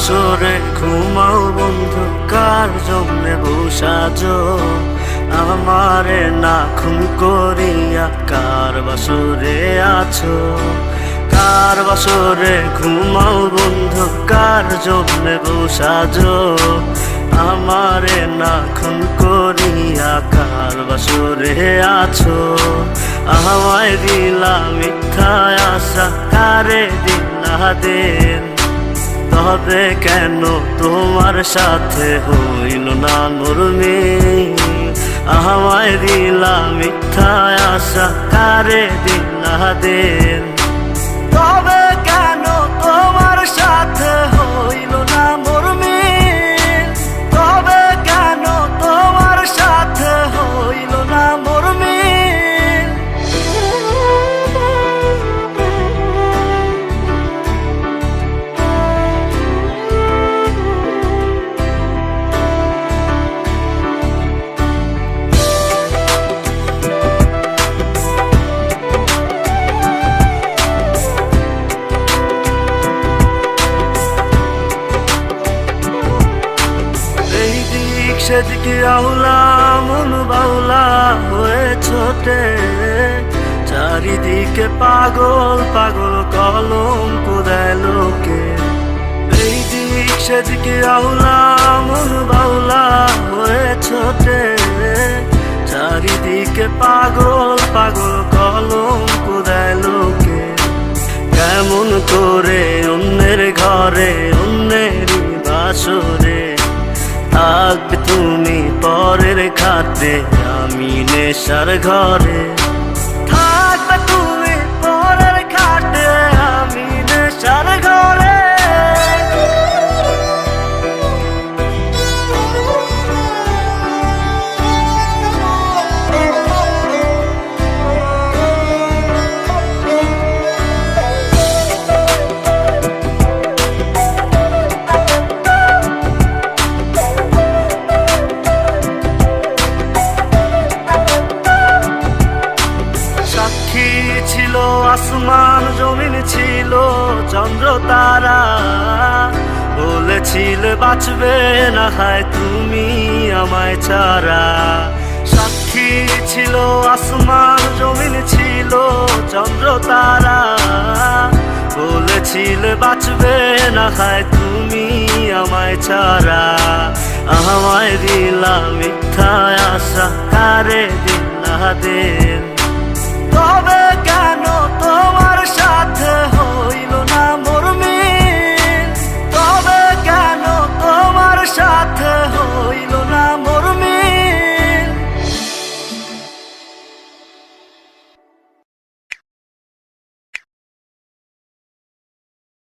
বাসরে ঘুমাও বন্ধু, কার জন্যে বসাজো আমারে না খুন করিয়া? কার বাসরে আছো? কার বাসরে ঘুমাও বন্ধু, কার জন্যে বসাজো আমারে না খুন করিয়া? কার বাসরে আছো? আমায় দিলা মিথ্যা আশা, কারে দিলা দিন? তবে কেন তোমার সাথে হইল না নরমি? আমায় দিলা মিথ্যা আশা, কারে দিলা দিন? তবে কেন তোমার সাথে হইল না মরমি? তবে কেন তোমার সাথে হইল না মরমি? সেদিকে আউলা মন বাউলা হয়ে ছোটে, চারিদিকে পাগল পাগল কলঙ্ক দেয় লোকে। এই দিক সেদিকে আউলা মন বাউলা হয়ে ছোটে, চারিদিকে পাগল পাগল কলঙ্ক দেয় লোকে। কেমন করে অন্যের ঘরে অন্যেরই বাসরে থাকবে তুমি পরের খাতে? আমি নেশার ঘরে থাকবে তুমি পরের খাতে, আমি নেশার ঘরে। ছিল আসমান জমিন, ছিল চন্দ্র তারা, বলেছিলে বাঁচবে না হয় তুমি আমায় ছাড়া। সাক্ষী ছিল আসমান জমিন, ছিল চন্দ্র তারা, বলেছিলে বাঁচবে না হয় তুমি আমায় ছাড়া। আমায় দিলা মিথ্যা আশা, কারে দিলা দিন?